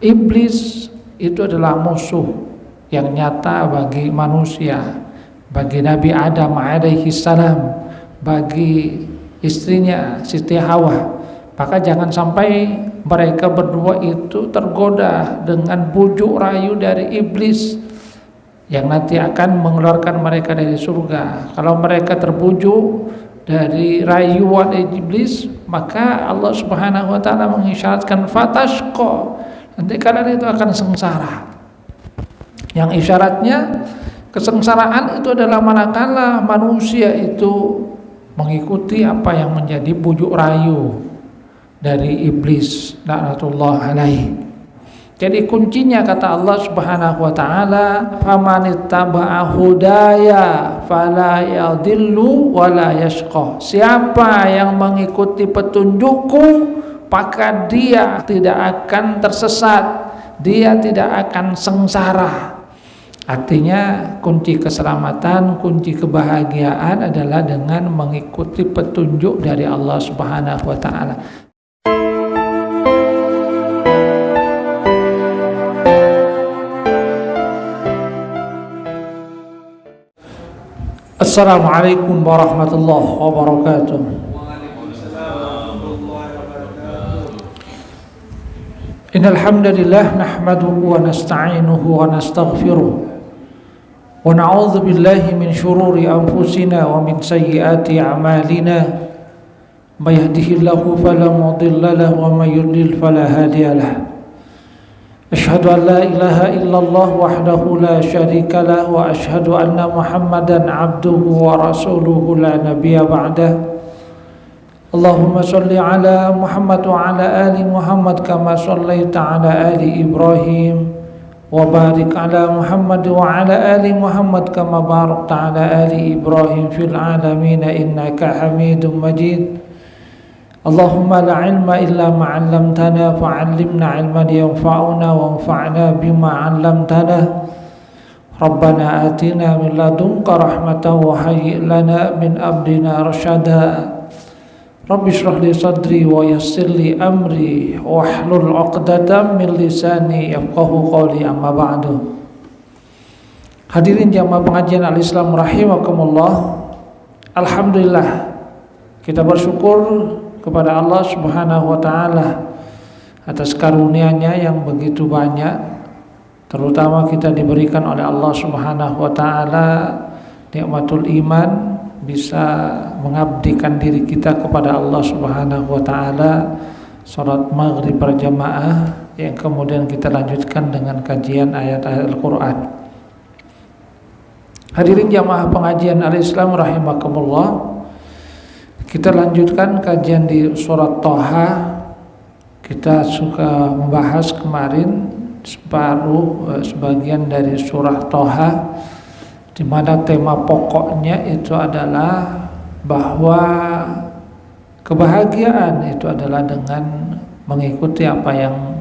Iblis itu adalah musuh yang nyata bagi manusia, bagi Nabi Adam alaihi salam, bagi istrinya Siti Hawa. Maka jangan sampai mereka berdua itu tergoda dengan bujuk rayu dari iblis yang nanti akan mengeluarkan mereka dari surga. Kalau mereka terbujuk dari rayuan iblis, maka Allah Subhanahu wa taala mengisyaratkan fatashqa. Nanti kalian itu akan sengsara. Yang isyaratnya kesengsaraan itu adalah manakala manusia itu mengikuti apa yang menjadi bujuk rayu dari iblis laknatullah alaih. Jadi kuncinya kata Allah Subhanahu wa taala, "Famanittaba'a hudaya fala yadhillu wala yashqa." Siapa yang mengikuti petunjukku, maka dia tidak akan tersesat, dia tidak akan sengsara. Artinya kunci keselamatan, kunci kebahagiaan adalah dengan mengikuti petunjuk dari Allah Subhanahu wa taala. Assalamualaikum warahmatullahi wabarakatuh. Innal hamdalillah nahmaduhu wa nasta'inuhu wa nastaghfiruh wa na'udzu billahi min shururi anfusina wa min sayyiati a'malina. May yahdihillahu fala mudilla lahu wa may yudlil fala hadiya lahu. Asyhadu an la ilaha illallah wahdahu la syarika lah wa asyhadu anna Muhammadan abduhu wa rasuluhu la nabiyya ba'dah. Allahumma shalli ala Muhammad wa ala ali Muhammad kama shallaita ala ali Ibrahim wa barik ala Muhammad wa ala ali Muhammad kama barakta ala ali Ibrahim fil alamin innaka Hamidum Majid. Allahumma la ilma illa ma 'allamtana fa'allimna 'ilman yanfa'una wanfa'na bima 'allamtana. Rabbana atina min ladunka rahmatan wa hayyi' lana min amrina rasyada. Rabbi shrah li sadri wa yassir li amri wahlul 'uqdatam min lisani yafqahu qawli, amma ba'du. Hadirin jamaah pengajian Al-Islam rahimakumullah. Alhamdulillah, kita bersyukur kepada Allah Subhanahu wa taala atas karunia-Nya yang begitu banyak, terutama kita diberikan oleh Allah Subhanahu wa taala nikmatul iman, bisa mengabdikan diri kita kepada Allah Subhanahu wa taala, salat maghrib berjamaah yang kemudian kita lanjutkan dengan kajian ayat-ayat Al-Qur'an. Hadirin jamaah pengajian Al-Islam rahimakumullah. Kita lanjutkan kajian di surat Thaha. Kita suka membahas kemarin sebagian dari surah Thaha, di mana tema pokoknya itu adalah bahwa kebahagiaan itu adalah dengan mengikuti apa yang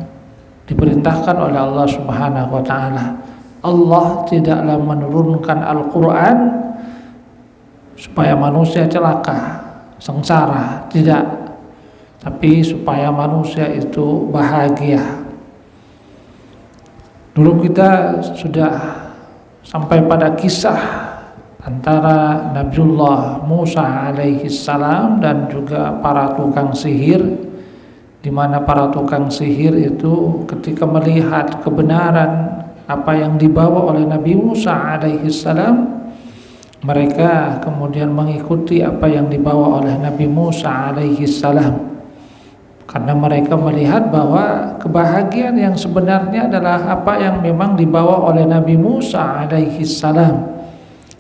diperintahkan oleh Allah Subhanahu wa taala. Allah tidaklah menurunkan Al-Qur'an supaya manusia celaka, sengsara, tidak, tapi supaya manusia itu bahagia. Dulu kita sudah sampai pada kisah antara Nabiullah Musa alaihi salam dan juga para tukang sihir, di mana para tukang sihir itu ketika melihat kebenaran apa yang dibawa oleh Nabi Musa alaihi salam, mereka kemudian mengikuti apa yang dibawa oleh Nabi Musa alaihi salam, karena mereka melihat bahwa kebahagiaan yang sebenarnya adalah apa yang memang dibawa oleh Nabi Musa alaihi salam.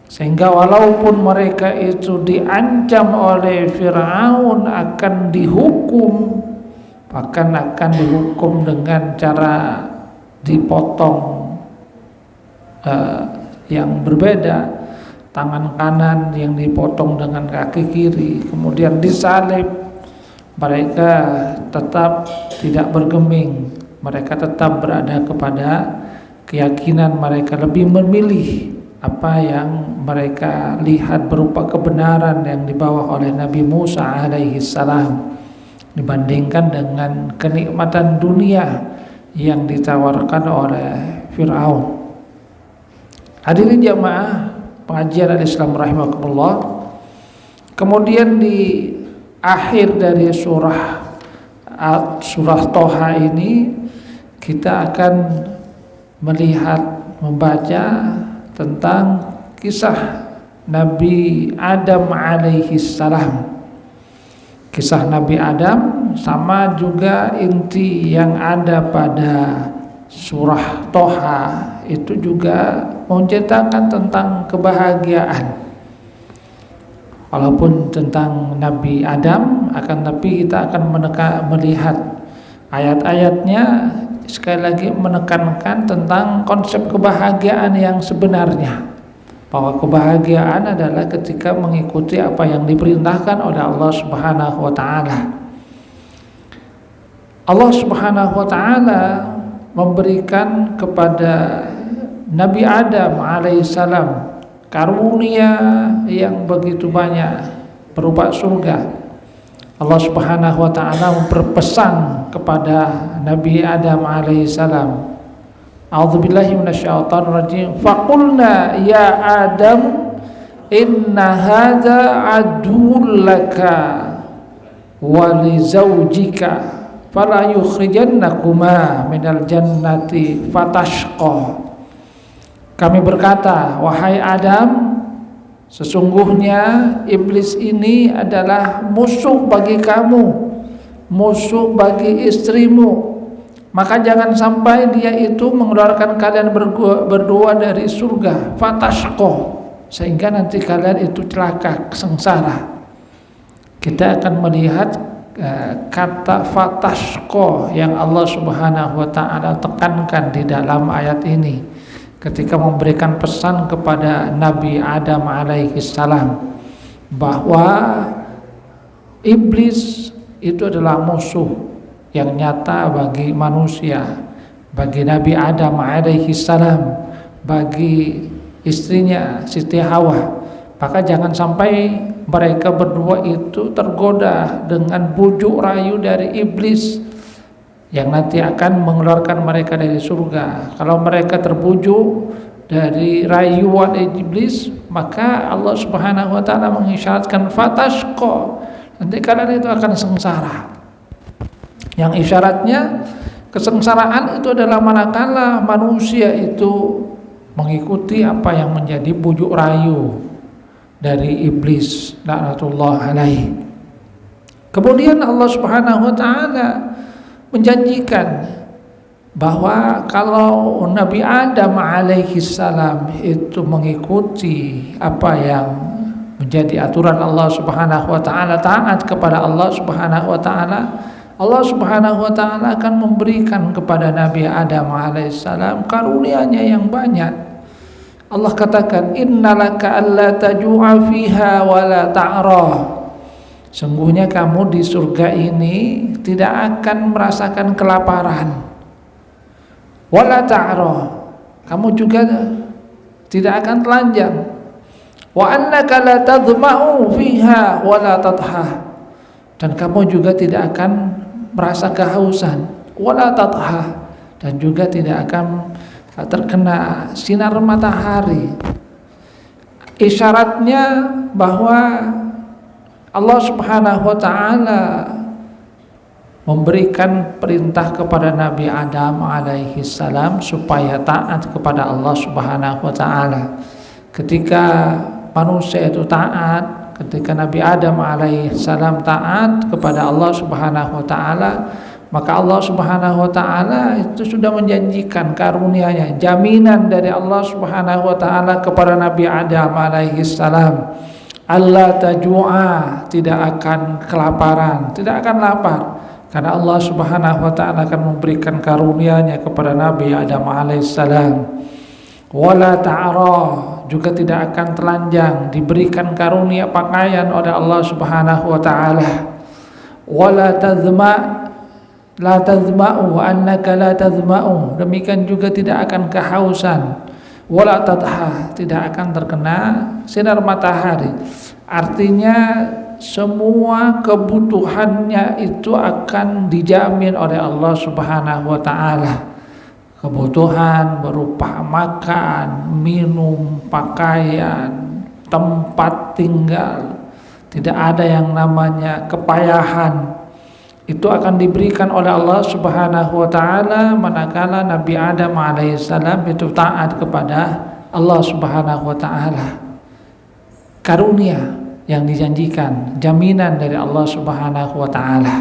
Sehingga walaupun mereka itu diancam oleh Fir'aun akan dihukum, bahkan akan dihukum dengan cara dipotong yang berbeda, tangan kanan yang dipotong dengan kaki kiri, kemudian disalib, mereka tetap tidak bergeming, mereka tetap berada kepada keyakinan mereka, lebih memilih apa yang mereka lihat berupa kebenaran yang dibawa oleh Nabi Musa alaihi salam dibandingkan dengan kenikmatan dunia yang ditawarkan oleh Fir'aun. Hadirin jamaah pengajian al-Islam rahimakumullah. Kemudian di akhir dari surah Toha ini kita akan membaca tentang kisah Nabi Adam alaihi salam. Kisah Nabi Adam sama juga inti yang ada pada surah Toha itu juga menceritakan tentang kebahagiaan. Walaupun tentang Nabi Adam, akan tapi kita akan melihat ayat-ayatnya sekali lagi menekankan tentang konsep kebahagiaan yang sebenarnya. Bahwa kebahagiaan adalah ketika mengikuti apa yang diperintahkan oleh Allah Subhanahu wa taala. Allah Subhanahu wa taala memberikan kepada Nabi Adam alaihissalam karunia yang begitu banyak berupa surga. Allah Subhanahu wa taala berpesan kepada Nabi Adam alaihissalam, a'udzubillahi minasyaitonir rajim, faqulna ya Adam inna hadza aduwwun laka wa li zaujika fala yukhrijannakuma minal jannati fatashqa. Kami berkata, wahai Adam, sesungguhnya iblis ini adalah musuh bagi kamu, musuh bagi istrimu. Maka jangan sampai dia itu mengeluarkan kalian berdua dari surga, fatashqa, sehingga nanti kalian itu celaka, sengsara. Kita akan melihat kata fatashqa yang Allah Subhanahu wa taala tekankan di dalam ayat ini ketika memberikan pesan kepada Nabi Adam alaihi salam bahwa iblis itu adalah musuh yang nyata bagi manusia, bagi Nabi Adam alaihi salam, bagi istrinya Siti Hawa. Maka jangan sampai mereka berdua itu tergoda dengan bujuk rayu dari iblis yang nanti akan mengeluarkan mereka dari surga. Kalau mereka terbujuk dari rayuan iblis, maka Allah Subhanahu wa taala mengisyaratkan fatashqa, nanti kalian itu akan sengsara. Yang isyaratnya kesengsaraan itu adalah manakala manusia itu mengikuti apa yang menjadi bujuk rayu dari iblis laknatullah alaih. Kemudian Allah Subhanahu wa taala menjanjikan bahwa kalau Nabi Adam alaihi salam itu mengikuti apa yang menjadi aturan Allah Subhanahu wa taala, taat kepada Allah Subhanahu wa taala, Allah Subhanahu wa taala akan memberikan kepada Nabi Adam alaihissalam karunia-Nya yang banyak. Allah katakan, innalaka alla taju'a fiha wa la ta'ra. Sungguhnya kamu di surga ini tidak akan merasakan kelaparan. Wa la ta'ra. Kamu juga tidak akan telanjang. Wa annaka la tadhma'u fiha wa la tadha. Dan kamu juga tidak akan merasa kehausan, wala tatha, dan juga tidak akan terkena sinar matahari. Isyaratnya bahwa Allah Subhanahu wa taala memberikan perintah kepada Nabi Adam alaihi salam supaya taat kepada Allah Subhanahu wa taala. Ketika manusia itu taat, ketika Nabi Adam alaihissalam taat kepada Allah Subhanahu wa taala, maka Allah Subhanahu wa taala itu sudah menjanjikan karunia-Nya, jaminan dari Allah Subhanahu wa taala kepada Nabi Adam alaihissalam, Allah tajua, tidak akan kelaparan, tidak akan lapar, karena Allah Subhanahu wa taala akan memberikan karunia-Nya kepada Nabi Adam alaihissalam. Wala ta'ra, juga tidak akan telanjang, diberikan karunia pakaian oleh Allah Subhanahu wa taala. Wala tazma, la tazma'u, annaka la tazma'u, demikian juga tidak akan kehausan. Wala tadha, tidak akan terkena sinar matahari. Artinya semua kebutuhannya itu akan dijamin oleh Allah Subhanahu wa taala. kebutuhan berupa makan, minum, pakaian, tempat tinggal. Tidak ada yang namanya kepayahan. Itu akan diberikan oleh Allah Subhanahu wa taala manakala Nabi Adam alaihissalam itu taat kepada Allah Subhanahu wa taala. Karunia yang dijanjikan, jaminan dari Allah Subhanahu wa taala.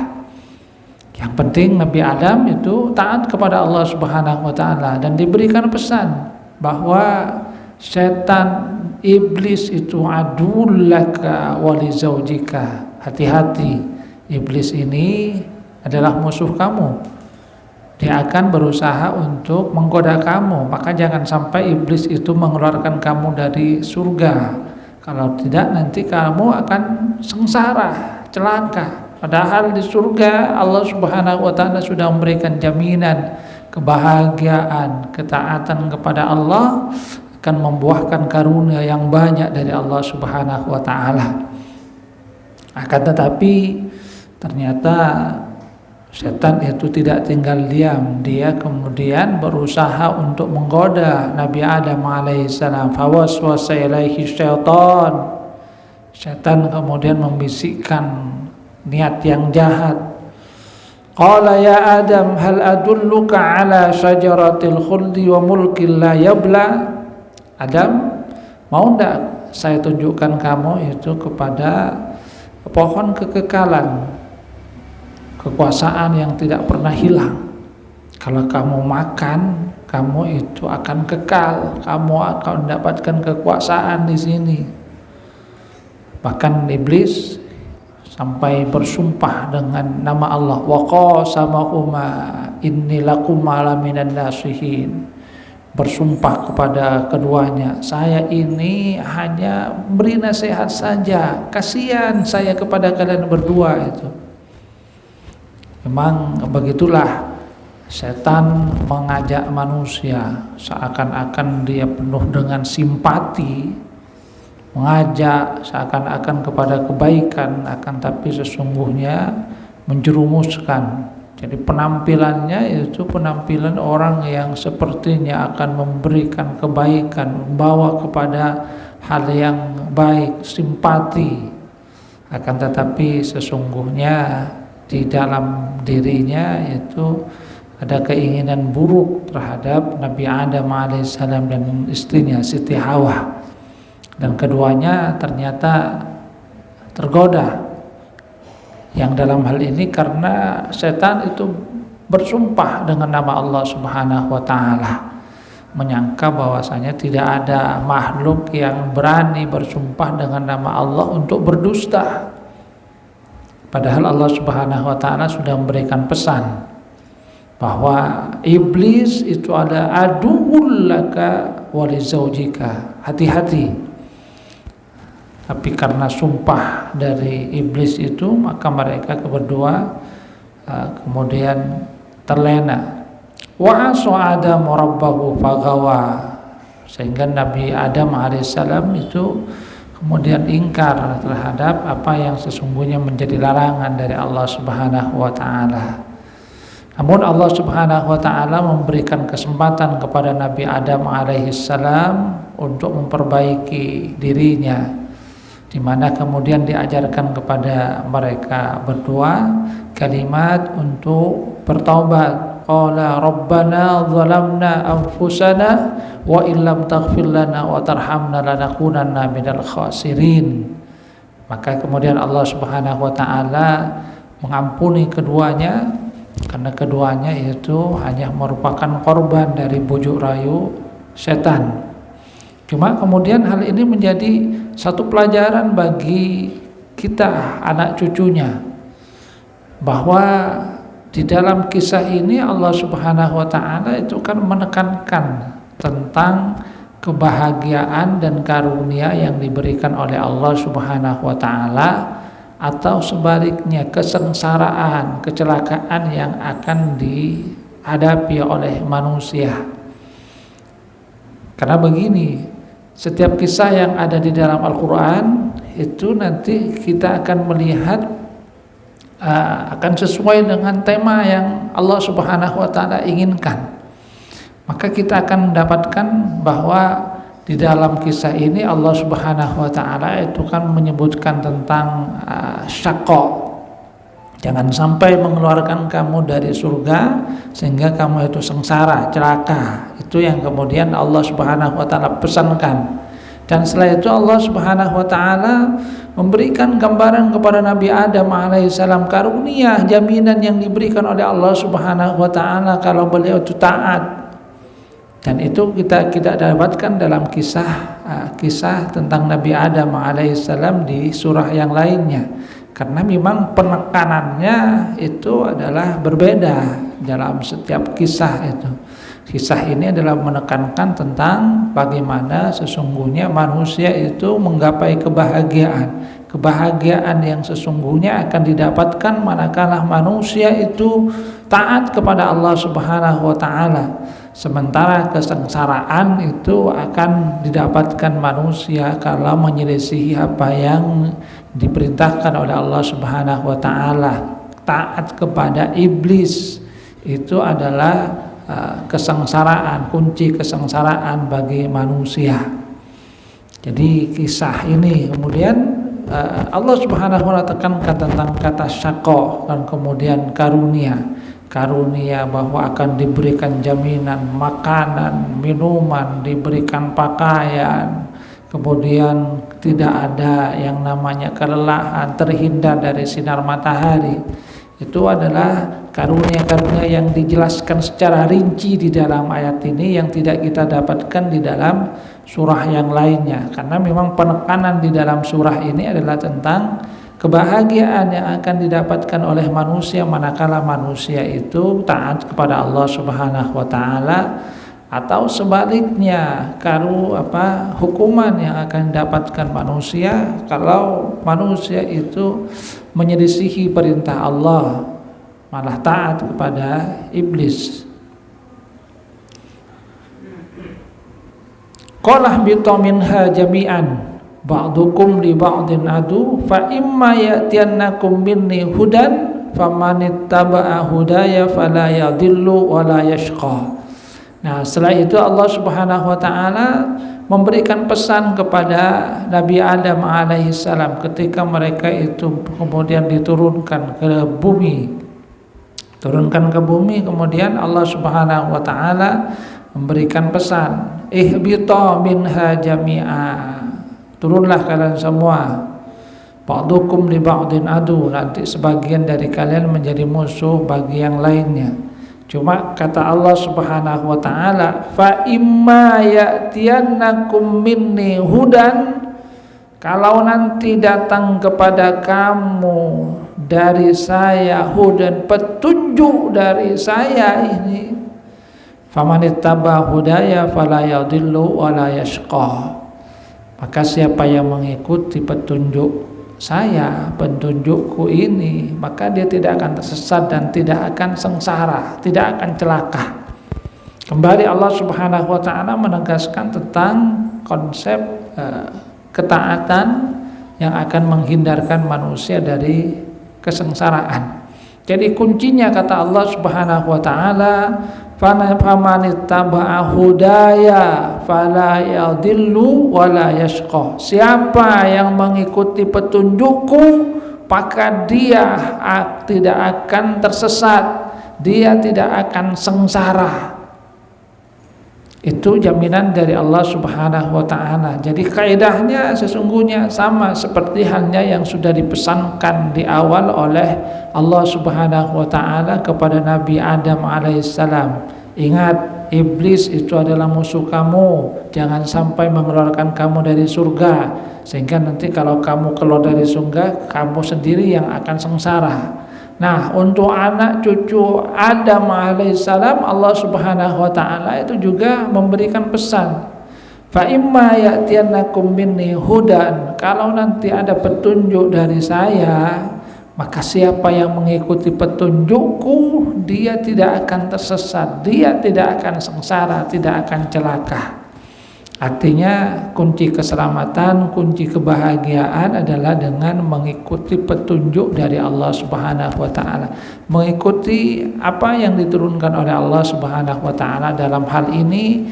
Yang penting Nabi Adam itu taat kepada Allah Subhanahu wa taala dan diberikan pesan bahwa setan, iblis itu adullaka wali zaujika. Hati-hati, iblis ini adalah musuh kamu. Dia akan berusaha untuk menggoda kamu, maka jangan sampai iblis itu mengeluarkan kamu dari surga. Kalau tidak nanti kamu akan sengsara, celaka. Padahal di surga Allah Subhanahu wa taala sudah memberikan jaminan kebahagiaan, ketaatan kepada Allah akan membuahkan karunia yang banyak dari Allah Subhanahu wa taala. Akan tetapi ternyata setan itu tidak tinggal diam. Dia kemudian berusaha untuk menggoda Nabi Adam alaihissalam. Fawaswasa ilaihi syaitan. Setan kemudian membisikkan niat yang jahat. Qala ya Adam hal adulluka ala syajaratil khuldi wa mulkin la yabla. Adam, mau enggak saya tunjukkan kamu itu kepada pohon kekekalan, kekuasaan yang tidak pernah hilang. Kalau kamu makan, kamu itu akan kekal, kamu akan mendapatkan kekuasaan di sini. Bahkan iblis sampai bersumpah dengan nama Allah, wa qasamahuma inni lakuma laminan nasihin. Bersumpah kepada keduanya, saya ini hanya beri nasihat saja, kasihan saya kepada kalian berdua itu. Memang begitulah setan mengajak manusia seakan-akan dia penuh dengan simpati, mengajak seakan-akan kepada kebaikan, akan tapi sesungguhnya menjerumuskan. Jadi penampilannya itu penampilan orang yang sepertinya akan memberikan kebaikan, membawa kepada hal yang baik, simpati. Akan tetapi sesungguhnya di dalam dirinya itu ada keinginan buruk terhadap Nabi Adam alaihissalam dan istrinya Siti Hawa. Dan keduanya ternyata tergoda. Yang dalam hal ini karena setan itu bersumpah dengan nama Allah Subhanahu wa taala, menyangka bahwasanya tidak ada makhluk yang berani bersumpah dengan nama Allah untuk berdusta. Padahal Allah Subhanahu wa taala sudah memberikan pesan bahwa iblis itu ada aduwwul laka wa li zaujika. Hati-hati. Tapi karena sumpah dari iblis itu, maka mereka berdua kemudian terlena. Wa asa Adam rabbahu faghawa. Sehingga Nabi Adam alaihissalam itu kemudian ingkar terhadap apa yang sesungguhnya menjadi larangan dari Allah Subhanahu wa taala. Namun Allah Subhanahu wa taala memberikan kesempatan kepada Nabi Adam alaihissalam untuk memperbaiki dirinya, di mana kemudian diajarkan kepada mereka berdua kalimat untuk bertaubat. Qala rabbana zalamna anfusana wa illam taghfir lana wa tarhamna lanakunanna minal khasirin. Maka kemudian Allah Subhanahu wa taala mengampuni keduanya karena keduanya itu hanya merupakan korban dari bujuk rayu setan. Cuma kemudian hal ini menjadi satu pelajaran bagi kita anak cucunya, bahwa di dalam kisah ini Allah Subhanahu wa taala itu kan menekankan tentang kebahagiaan dan karunia yang diberikan oleh Allah Subhanahu wa taala, atau sebaliknya kesengsaraan, kecelakaan yang akan dihadapi oleh manusia. Karena begini, setiap kisah yang ada di dalam Al-Quran itu nanti kita akan melihat akan sesuai dengan tema yang Allah Subhanahu wa taala inginkan. Maka kita akan mendapatkan bahwa di dalam kisah ini Allah Subhanahu wa taala itu kan menyebutkan tentang syaqqa. Jangan sampai mengeluarkan kamu dari surga sehingga kamu itu sengsara, celaka. Itu yang kemudian Allah Subhanahu wa taala pesankan. Dan setelah itu Allah Subhanahu wa taala memberikan gambaran kepada Nabi Adam alaihissalam karunia, jaminan yang diberikan oleh Allah Subhanahu wa taala kalau beliau itu taat. Dan itu kita dapatkan dalam kisah tentang Nabi Adam alaihissalam di surah yang lainnya. Karena memang penekanannya itu adalah berbeda dalam setiap kisah itu. Kisah ini adalah menekankan tentang bagaimana sesungguhnya manusia itu menggapai kebahagiaan. Kebahagiaan yang sesungguhnya akan didapatkan manakala manusia itu taat kepada Allah Subhanahu wa taala. Sementara kesengsaraan itu akan didapatkan manusia kalau menyelisihi apa yang diperintahkan oleh Allah Subhanahu wa taala. Taat kepada iblis itu adalah kesengsaraan, kunci kesengsaraan bagi manusia. Jadi kisah ini kemudian Allah Subhanahu wa taala tekankan tentang kata syaqqa dan kemudian karunia bahwa akan diberikan jaminan makanan, minuman, diberikan pakaian, kemudian tidak ada yang namanya kelelahan, terhindar dari sinar matahari. Itu adalah karunia-karunia yang dijelaskan secara rinci di dalam ayat ini yang tidak kita dapatkan di dalam surah yang lainnya. Karena memang penekanan di dalam surah ini adalah tentang kebahagiaan yang akan didapatkan oleh manusia manakala manusia itu taat kepada Allah Subhanahu wa taala, atau sebaliknya hukuman yang akan didapatkan manusia kalau manusia itu menyelisihi perintah Allah, malah taat kepada iblis. Qala bitu minha jami'an ba'dukum li ba'din adu fa imma ya'tiyannakum minni hudan famanittaba'a hudaya fala yadhillu wa la yashqa. Nah, setelah itu Allah Subhanahu wa taala memberikan pesan kepada Nabi Adam alaihissalam ketika mereka itu kemudian diturunkan ke bumi. Turunkan ke bumi, kemudian Allah Subhanahu wa taala memberikan pesan, ihbita minha jami'a. Turunlah kalian semua. Ba'dukum li ba'din adu, nanti sebagian dari kalian menjadi musuh bagi yang lainnya. Cuma kata Allah Subhanahu wa taala, fa imma ya'tiyannakum minni hudan, kalau nanti datang kepada kamu dari saya hudan, petunjuk dari saya ini, famanittaba hudaya fala yadhillu wa la yashqa. Maka siapa yang mengikuti petunjuk saya, petunjukku ini, maka dia tidak akan tersesat dan tidak akan sengsara, tidak akan celaka. Kembali Allah Subhanahu wa taala menegaskan tentang konsep ketaatan yang akan menghindarkan manusia dari kesengsaraan. Jadi kuncinya kata Allah Subhanahu wa taala, famanittaba'a hudaya fala yadhillu wa la yashqa. Siapa yang mengikuti petunjukku, maka dia tidak akan tersesat, dia tidak akan sengsara. Itu jaminan dari Allah Subhanahu wa taala. Jadi kaidahnya sesungguhnya sama seperti halnya yang sudah dipesankan di awal oleh Allah Subhanahu wa taala kepada Nabi Adam alaihissalam. Ingat, iblis itu adalah musuh kamu. Jangan sampai mengeluarkan kamu dari surga, sehingga nanti kalau kamu keluar dari surga, kamu sendiri yang akan sengsara. Nah, untuk anak cucu Adam alaihissalam, Allah Subhanahu wa taala itu juga memberikan pesan. Fa imma ya'tiyannakum minni hudan, kalau nanti ada petunjuk dari saya, maka siapa yang mengikuti petunjukku, dia tidak akan tersesat, dia tidak akan sengsara, tidak akan celaka. Artinya kunci keselamatan, kunci kebahagiaan adalah dengan mengikuti petunjuk dari Allah Subhanahu wa taala. Mengikuti apa yang diturunkan oleh Allah Subhanahu wa taala. Dalam hal ini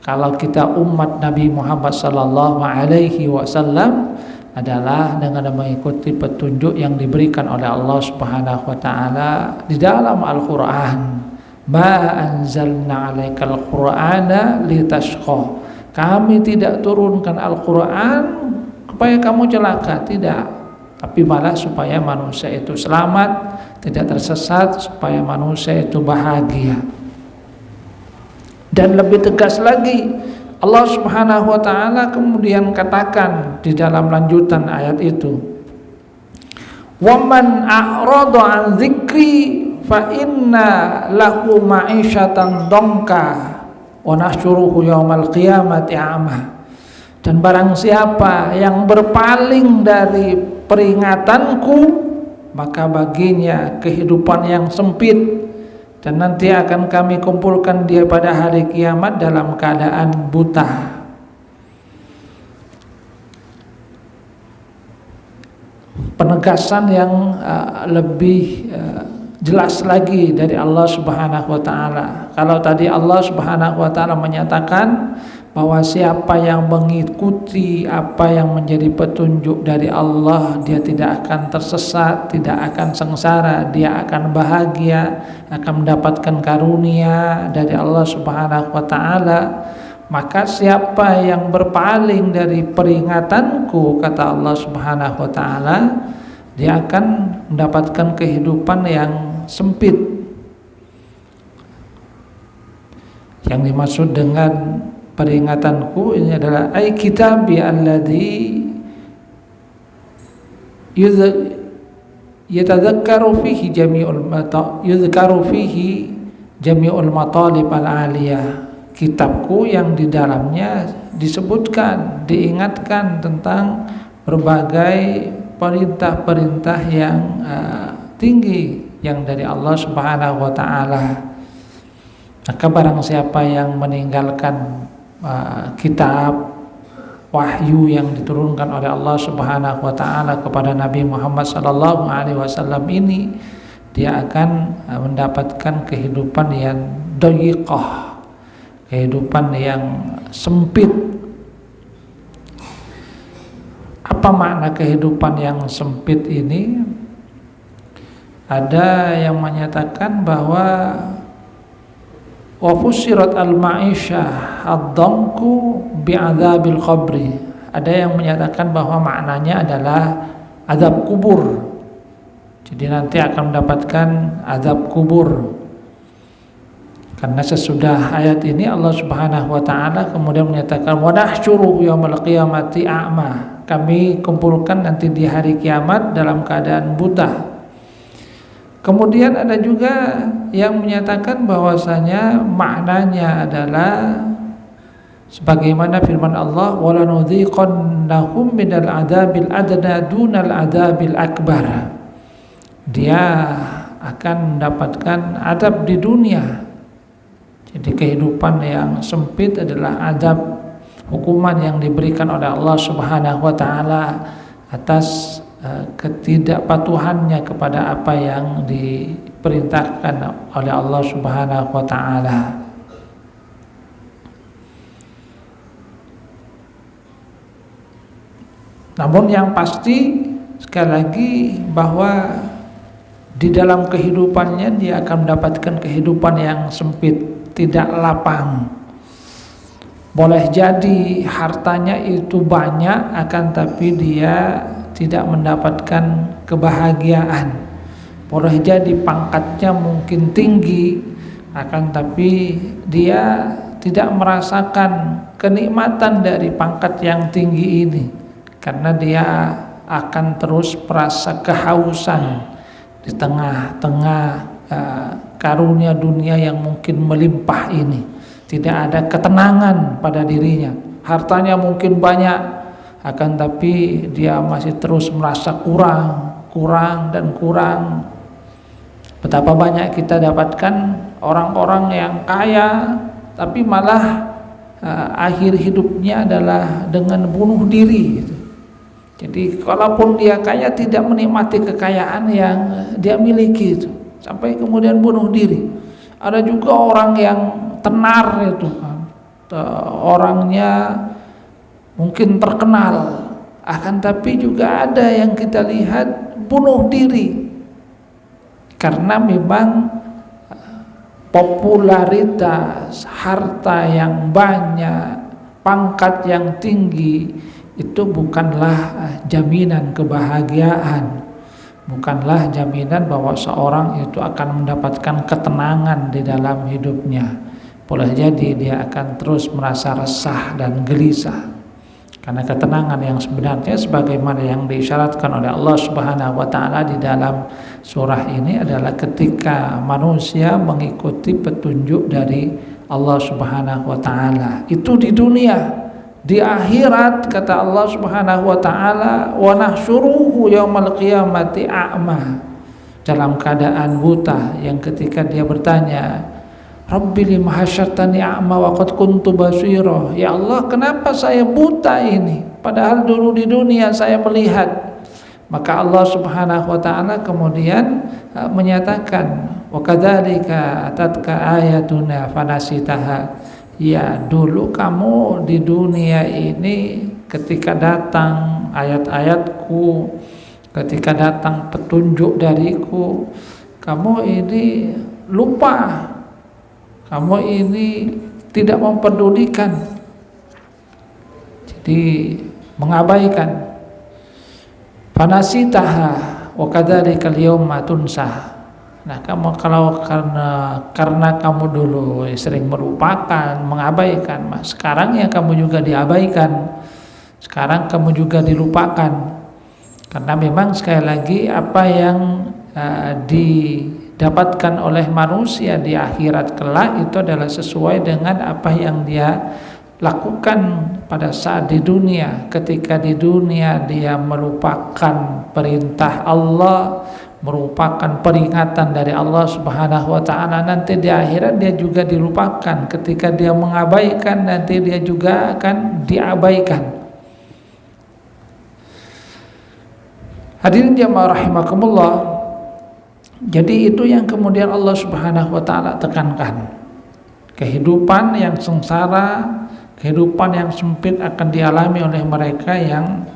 kalau kita umat Nabi Muhammad sallallahu alaihi wasallam adalah dengan mengikuti petunjuk yang diberikan oleh Allah Subhanahu wa taala di dalam Al-Qur'an. Ma anzalna 'alaikal Qur'ana litashqa. Kami tidak turunkan Al-Quran supaya kamu celaka, tidak. Tapi malah supaya manusia itu selamat, tidak tersesat, supaya manusia itu bahagia. Dan lebih tegas lagi, Allah Subhanahu wa taala kemudian katakan di dalam lanjutan ayat itu, "Wa man a'rada 'an dzikri fa inna lahu ma'isyatan dhanka wa nahsyuruhu yaumal qiyamati a'ma." Dan barang siapa yang berpaling dari peringatanku, maka baginya kehidupan yang sempit, dan nanti akan kami kumpulkan dia pada hari kiamat dalam keadaan buta. Penegasan yang lebih jelas lagi dari Allah Subhanahu wa taala. Kalau tadi Allah Subhanahu wa taala menyatakan bahwa siapa yang mengikuti apa yang menjadi petunjuk dari Allah, dia tidak akan tersesat, tidak akan sengsara, dia akan bahagia, akan mendapatkan karunia dari Allah Subhanahu wa taala. Maka siapa yang berpaling dari peringatanku, kata Allah Subhanahu wa taala, dia akan mendapatkan kehidupan yang sempit. Yang dimaksud dengan peringatanku ini adalah ay kitabi alladhi yatadzakkaru fihi jami'ul matalib al-aliyah. Kitabku yang di dalamnya disebutkan, diingatkan tentang berbagai perintah-perintah yang tinggi yang dari Allah Subhanahu wa taala. Maka barang siapa yang meninggalkan kitab wahyu yang diturunkan oleh Allah Subhanahu wa taala kepada Nabi Muhammad sallallahu alaihi wasallam ini, dia akan mendapatkan kehidupan yang dhayiqah, kehidupan yang sempit. Apa makna kehidupan yang sempit ini? Ada yang menyatakan bahwa wa fusirat al-ma'isyah ad-dhanku bi'adzabil qabri. Ada yang menyatakan bahwa maknanya adalah azab kubur. Jadi nanti akan mendapatkan azab kubur. Karena sesudah ayat ini Allah Subhanahu wa taala kemudian menyatakan wa nahsyuruhu yaumal qiyamati a'ma. Kami kumpulkan nanti di hari kiamat dalam keadaan buta. Kemudian ada juga yang menyatakan bahwasanya maknanya adalah sebagaimana firman Allah, wala nudhiqannahum minal adzabil adna dunal adzabil akbar. Dia akan mendapatkan azab di dunia. Jadi kehidupan yang sempit adalah azab, hukuman yang diberikan oleh Allah Subhanahu wa taala atas ketidakpatuhannya kepada apa yang diperintahkan oleh Allah Subhanahu wa taala. Namun yang pasti sekali lagi bahwa di dalam kehidupannya dia akan mendapatkan kehidupan yang sempit, tidak lapang. Boleh jadi hartanya itu banyak, akan tapi dia tidak mendapatkan kebahagiaan. Boleh jadi pangkatnya mungkin tinggi, akan tapi dia tidak merasakan kenikmatan dari pangkat yang tinggi ini, karena dia akan terus merasa kehausan di tengah-tengah karunia dunia yang mungkin melimpah ini. Tidak ada ketenangan pada dirinya. Hartanya mungkin banyak, akan tapi dia masih terus merasa kurang dan kurang. Betapa banyak kita dapatkan orang-orang yang kaya tapi malah akhir hidupnya adalah dengan bunuh diri gitu. Jadi kalaupun dia kaya tidak menikmati kekayaan yang dia miliki itu, sampai kemudian bunuh diri. Ada juga orang yang tenar itu kan, orangnya mungkin terkenal, akan tapi juga ada yang kita lihat bunuh diri karena memang popularitas, harta yang banyak, pangkat yang tinggi itu bukanlah jaminan kebahagiaan, bukanlah jaminan bahwa seorang itu akan mendapatkan ketenangan di dalam hidupnya. Boleh jadi dia akan terus merasa resah dan gelisah. Karena ketenangan yang sebenarnya sebagaimana yang diisyaratkan oleh Allah Subhanahu wa taala di dalam surah ini adalah ketika manusia mengikuti petunjuk dari Allah Subhanahu wa taala. Itu di dunia. Di akhirat kata Allah Subhanahu wa taala, wa nahsyuruhu yaumal qiyamati a'ma, dalam keadaan buta, yang ketika dia bertanya, Rabbi lima hasyartani a'ma wa qad kuntu basira. Ya Allah, kenapa saya buta ini padahal dulu di dunia saya melihat? Maka Allah Subhanahu wa taala kemudian menyatakan, wa kadzalika atatka ayatuna fanasitaha. Ya, dulu kamu di dunia ini ketika datang ayat-ayatku, ketika datang petunjuk dariku, kamu ini lupa, kamu ini tidak memperdulikan, jadi mengabaikan. Fanasitaha wa kadzalika al-yauma tunsah. Nah, kamu kalau karena kamu dulu sering melupakan, mengabaikan, mas sekarang ya kamu juga diabaikan, sekarang kamu juga dilupakan. Karena memang sekali lagi apa yang didapatkan oleh manusia di akhirat kelak itu adalah sesuai dengan apa yang dia lakukan pada saat di dunia. Ketika di dunia dia melupakan perintah Allah, merupakan peringatan dari Allah Subhanahu wa taala, nanti di akhirat dia juga dilupakan. Ketika dia mengabaikan, nanti dia juga akan diabaikan. Hadirin jamaah rahimakumullah. Jadi itu yang kemudian Allah Subhanahu wa taala tekankan. Kehidupan yang sengsara, kehidupan yang sempit akan dialami oleh mereka yang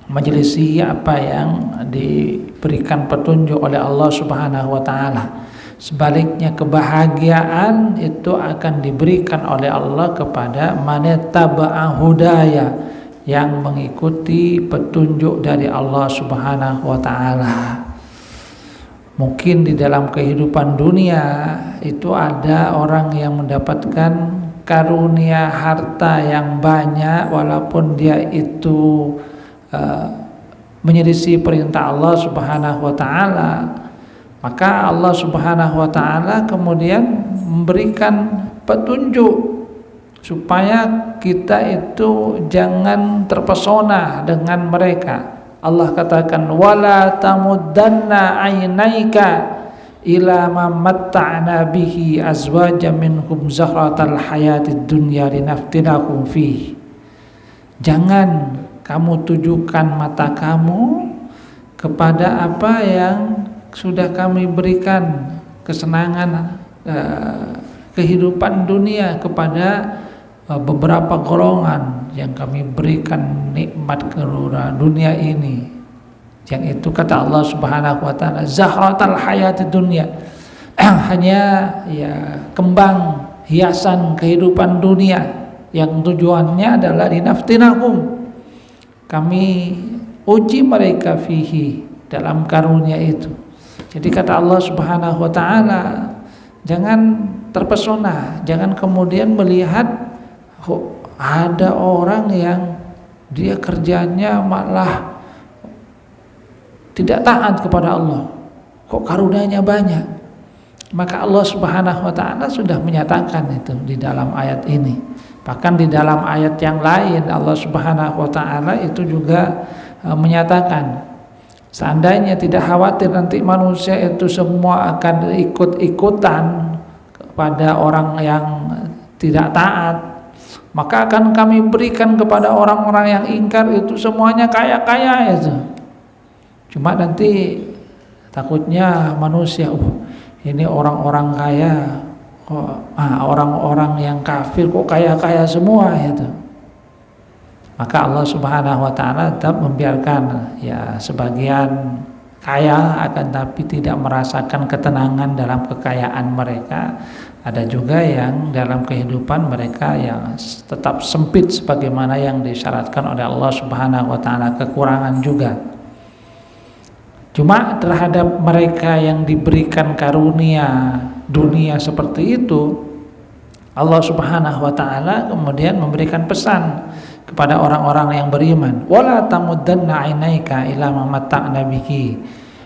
menyelisih apa yang diberikan petunjuk oleh Allah Subhanahu wa taala. Sebaliknya kebahagiaan itu akan diberikan oleh Allah kepada manettaba'a hudaya, yang mengikuti petunjuk dari Allah Subhanahu wa taala. Mungkin di dalam kehidupan dunia itu ada orang yang mendapatkan karunia harta yang banyak walaupun dia itu menyelisih perintah Allah Subhanahu wa taala, maka Allah Subhanahu wa taala kemudian memberikan petunjuk supaya kita itu jangan terpesona dengan mereka. Allah katakan, wala tamuddanna ainaika ila ma matta'na bihi azwajan minhum zahratal hayatid dunya linaftinahum fihi. Jangan kamu tujukan mata kamu kepada apa yang sudah kami berikan kesenangan kehidupan dunia kepada beberapa golongan yang kami berikan nikmat kelura dunia ini. Yang itu kata Allah Subhanahu wa taala, zahratal hayatid dunya, hanya ya kembang hiasan kehidupan dunia yang tujuannya adalah linaftinahum, kami uji mereka fihi, dalam karunia itu. Jadi kata Allah Subhanahu wa taala, jangan terpesona, jangan kemudian melihat ada orang yang dia kerjanya malah tidak taat kepada Allah, kok karunia-Nya banyak. Maka Allah Subhanahu wa taala sudah menyatakan itu di dalam ayat ini. Bahkan di dalam ayat yang lain Allah Subhanahu wa taala itu juga menyatakan, seandainya tidak khawatir nanti manusia itu semua akan ikut-ikutan kepada orang yang tidak taat, maka akan kami berikan kepada orang-orang yang ingkar itu semuanya kaya-kaya itu. Cuma nanti takutnya manusia, ini orang-orang kaya, orang-orang yang kafir kok kaya-kaya semua itu. Maka Allah Subhanahu wa taala tetap membiarkan ya sebagian kaya, akan tapi tidak merasakan ketenangan dalam kekayaan mereka. Ada juga yang dalam kehidupan mereka yang tetap sempit sebagaimana yang disyaratkan oleh Allah Subhanahu wa taala, kekurangan juga. Cuma terhadap mereka yang diberikan karunia dunia seperti itu, Allah Subhanahu wa taala kemudian memberikan pesan kepada orang-orang yang beriman, wala tamuddanna 'ainaika ila ma matta'na bihi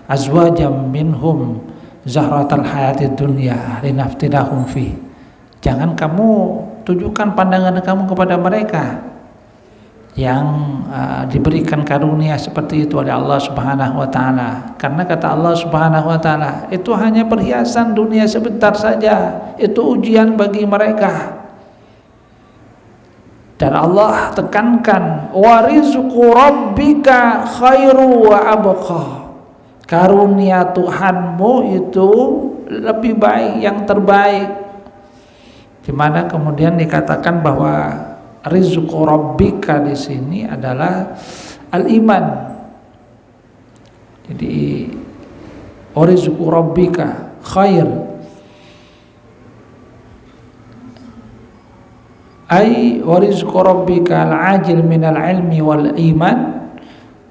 azwajam minhum zahratal hayatid dunya linaftinahum fi. Jangan kamu tujukan pandangan kamu kepada mereka yang diberikan karunia seperti itu oleh Allah Subhanahu wa taala. Karena kata Allah Subhanahu wa taala, itu hanya perhiasan dunia sebentar saja. Itu ujian bagi mereka. Dan Allah tekankan, wa rizqu rabbika khairu wa abqa. Karunia Tuhanmu itu lebih baik, yang terbaik. Di mana kemudian dikatakan bahwa rizqu rabbika di sini adalah al-iman. Jadi rizqu rabbika khair, ay rizqu rabbika al-ajil minal ilmi wal iman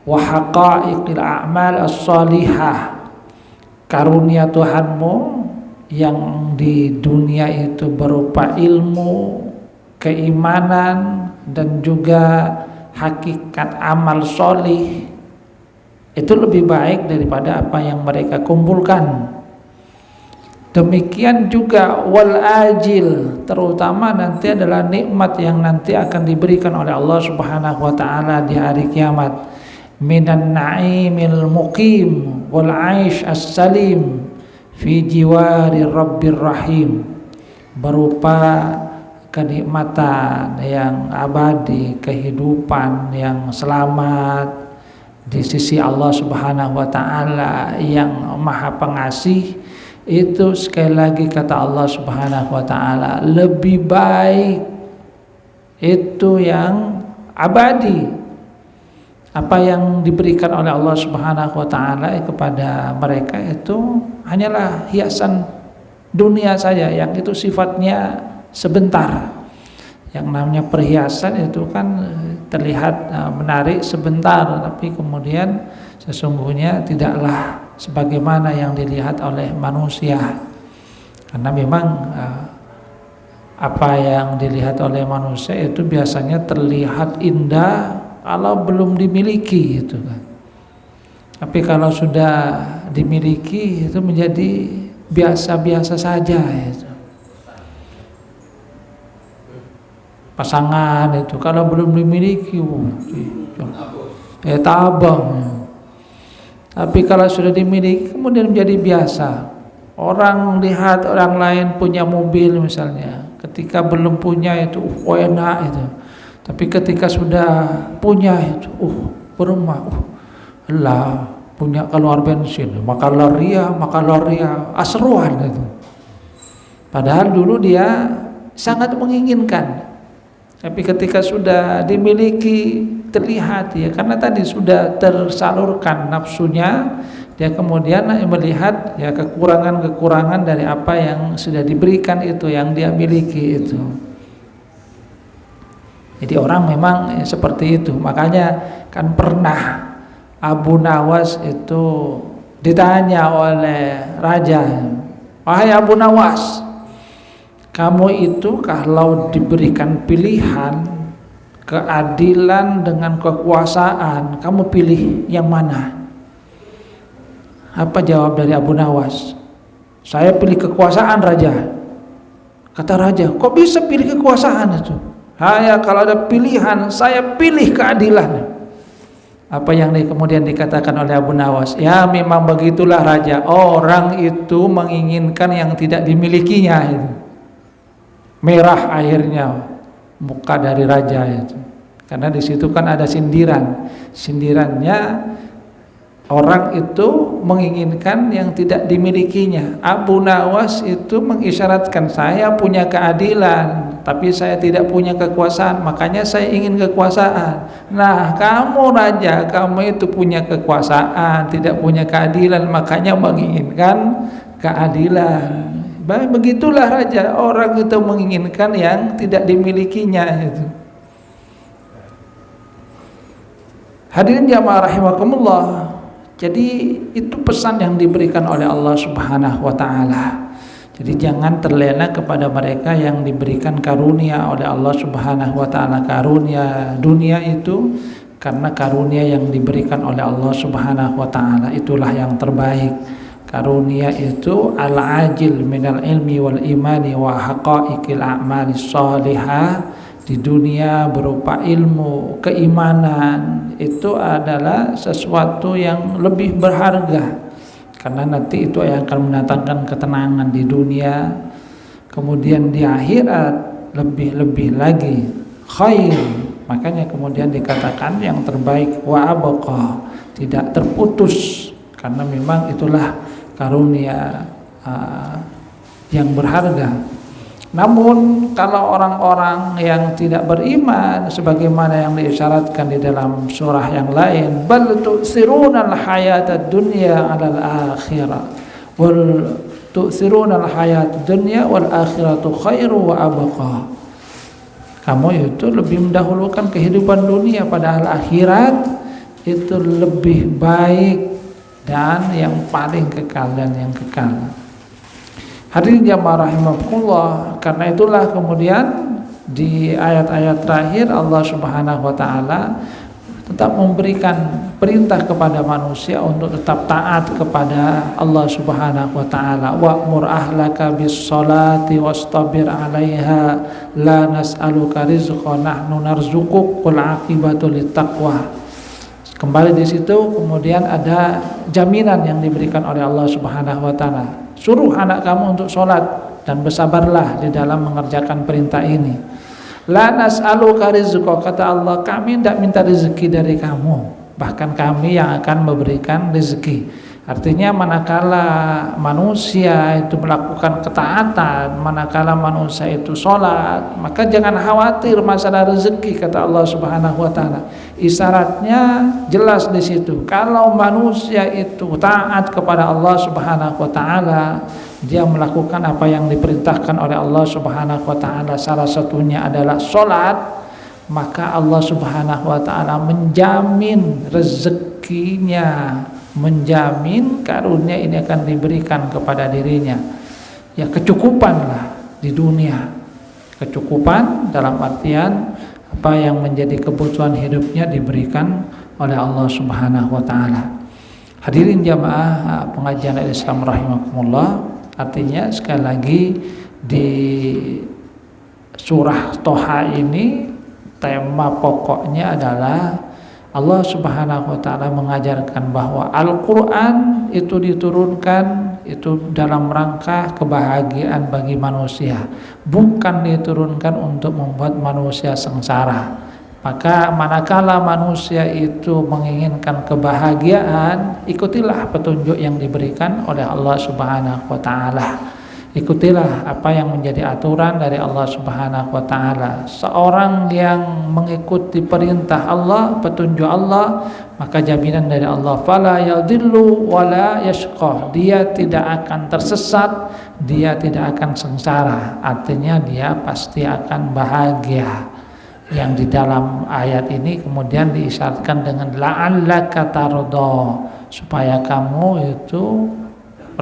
wa haqa'iqil a'mal as-salihah. Karunia Tuhanmu yang di dunia itu berupa ilmu, keimanan, dan juga hakikat amal solih, itu lebih baik daripada apa yang mereka kumpulkan. Demikian juga wal ajil, terutama nanti adalah nikmat yang nanti akan diberikan oleh Allah Subhanahu wa taala di hari kiamat, minan na'imil muqim wal aish as-salim fi jiwari rabbir rahim, berupa kenikmatan yang abadi, kehidupan yang selamat di sisi Allah Subhanahu wa taala yang Maha Pengasih. Itu sekali lagi kata Allah Subhanahu wa taala lebih baik, itu yang abadi. Apa yang diberikan oleh Allah Subhanahu wa taala kepada mereka itu hanyalah hiasan dunia saja, yang itu sifatnya sebentar. Yang namanya perhiasan itu kan terlihat menarik sebentar, tapi kemudian sesungguhnya tidaklah sebagaimana yang dilihat oleh manusia. Karena memang apa yang dilihat oleh manusia itu biasanya terlihat indah kalau belum dimiliki gitu kan. Tapi kalau sudah dimiliki itu menjadi biasa-biasa saja itu. Pasangan itu kalau belum dimiliki tabang. Tapi kalau sudah dimiliki kemudian menjadi biasa. Orang lihat orang lain punya mobil misalnya, ketika belum punya itu enak itu. Tapi ketika sudah punya itu berumah, lah punya keluar bensin, makan loria, asruan itu. Padahal dulu dia sangat menginginkan. Tapi ketika sudah dimiliki terlihat ya, karena tadi sudah tersalurkan nafsunya, dia kemudian melihat ya kekurangan-kekurangan dari apa yang sudah diberikan itu, yang dia miliki itu. Jadi orang memang seperti itu. Makanya kan pernah Abu Nawas itu ditanya oleh raja, wahai Abu Nawas, kamu itu kalau diberikan pilihan keadilan dengan kekuasaan, kamu pilih yang mana? Apa jawab dari Abu Nawas? Saya pilih kekuasaan, raja. Kata raja, kok bisa pilih kekuasaan itu? Kalau ada pilihan, saya pilih keadilan. Apa yang kemudian dikatakan oleh Abu Nawas? Ya memang begitulah raja, orang itu menginginkan yang tidak dimilikinya itu. Merah akhirnya, muka dari raja itu. Karena di situ kan ada sindiran. Sindirannya orang itu menginginkan yang tidak dimilikinya. Abu Nawas itu mengisyaratkan, saya punya keadilan, tapi saya tidak punya kekuasaan, makanya saya ingin kekuasaan. Nah, kamu raja, kamu itu punya kekuasaan, tidak punya keadilan, makanya menginginkan keadilan. Begitulah raja, orang itu menginginkan yang tidak dimilikinya itu. Hadirin jamaah rahimakumullah. Jadi itu pesan yang diberikan oleh Allah Subhanahu wa taala. Jadi jangan terlena kepada mereka yang diberikan karunia oleh Allah Subhanahu wa taala. Karunia dunia itu karena karunia yang diberikan oleh Allah Subhanahu wa taala itulah yang terbaik. Karunia itu al-ajil minal ilmi wal imani wa haqaiqil a'mali shalihah. Di dunia berupa ilmu, keimanan, itu adalah sesuatu yang lebih berharga, karena nanti itu yang akan mendatangkan ketenangan di dunia, kemudian di akhirat lebih-lebih lagi khair. Makanya kemudian dikatakan yang terbaik wa abqa, tidak terputus, karena memang itulah karunia yang berharga. Namun kalau orang-orang yang tidak beriman, sebagaimana yang diisyaratkan di dalam surah yang lain, bal tu'sirunal hayatad dunya 'alal akhirah wal tu'sirunal hayatad dunya wal akhiratu khairu wa abqa. Kamu itu lebih mendahulukan kehidupan dunia, padahal akhirat itu lebih baik dan yang paling kekal dan yang kekal. Hadirin jamaah rahimakumullah, karena itulah kemudian di ayat-ayat terakhir Allah Subhanahu wa taala tetap memberikan perintah kepada manusia untuk tetap taat kepada Allah Subhanahu wa taala. Wa'mur ahlaka bis-sholati wastabir 'alaiha la nas'aluka rizqan nahnu narzuquk wal 'aqibatu littaqwa. Kembali di situ kemudian ada jaminan yang diberikan oleh Allah Subhanahu wa taala. Suruh anak kamu untuk sholat dan bersabarlah di dalam mengerjakan perintah ini. La nas'aluka rizqa, kata Allah, kami tidak minta rezeki dari kamu, bahkan kami yang akan memberikan rezeki. Artinya manakala manusia itu melakukan ketaatan, manakala manusia itu sholat, maka jangan khawatir masalah rezeki, kata Allah Subhanahu wa taala. Isyaratnya jelas di situ. Kalau manusia itu taat kepada Allah Subhanahu wa taala, dia melakukan apa yang diperintahkan oleh Allah Subhanahu wa taala, salah satunya adalah sholat, maka Allah Subhanahu wa taala menjamin rezekinya, menjamin karunia ini akan diberikan kepada dirinya. Ya, kecukupan lah di dunia. Kecukupan dalam artian apa yang menjadi kebutuhan hidupnya diberikan oleh Allah Subhanahu wa taala. Hadirin jamaah pengajian Islam rahimakumullah, artinya sekali lagi di surah Toha ini tema pokoknya adalah Allah Subhanahu wa taala mengajarkan bahwa Al-Qur'an itu diturunkan itu dalam rangka kebahagiaan bagi manusia, bukan diturunkan untuk membuat manusia sengsara. Maka manakala manusia itu menginginkan kebahagiaan, ikutilah petunjuk yang diberikan oleh Allah Subhanahu wa taala. Ikutilah apa yang menjadi aturan dari Allah Subhanahu wa taala. Seorang yang mengikuti perintah Allah, petunjuk Allah, maka jaminan dari Allah, fala yadhillu wala yashqa. Dia tidak akan tersesat, dia tidak akan sengsara. Artinya dia pasti akan bahagia. Yang di dalam ayat ini kemudian diisyaratkan dengan la'allaka tarda, supaya kamu itu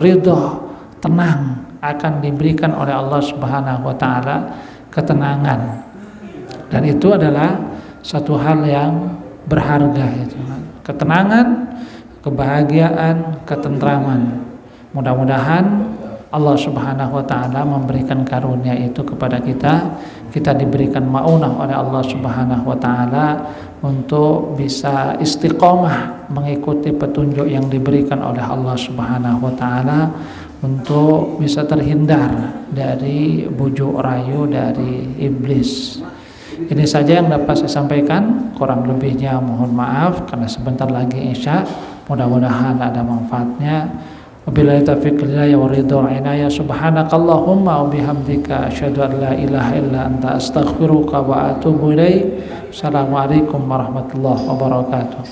ridha, tenang, akan diberikan oleh Allah Subhanahu wa taala ketenangan. Dan itu adalah satu hal yang berharga itu. Ketenangan, kebahagiaan, ketentraman. Mudah-mudahan Allah Subhanahu wa taala memberikan karunia itu kepada kita. Kita diberikan maunah oleh Allah Subhanahu wa taala untuk bisa istiqomah mengikuti petunjuk yang diberikan oleh Allah Subhanahu wa taala, untuk bisa terhindar dari bujuk rayu dari iblis. Ini saja yang dapat saya sampaikan, kurang lebihnya mohon maaf karena sebentar lagi Isya. Mudah-mudahan ada manfaatnya. Wabillahi taufiq wal hidayah wa ridha inayah. Subhanakallahumma wa bihamdika asyhadu an la ilaha illa anta astaghfiruka wa atubu ilaik. Assalamualaikum warahmatullahi wabarakatuh.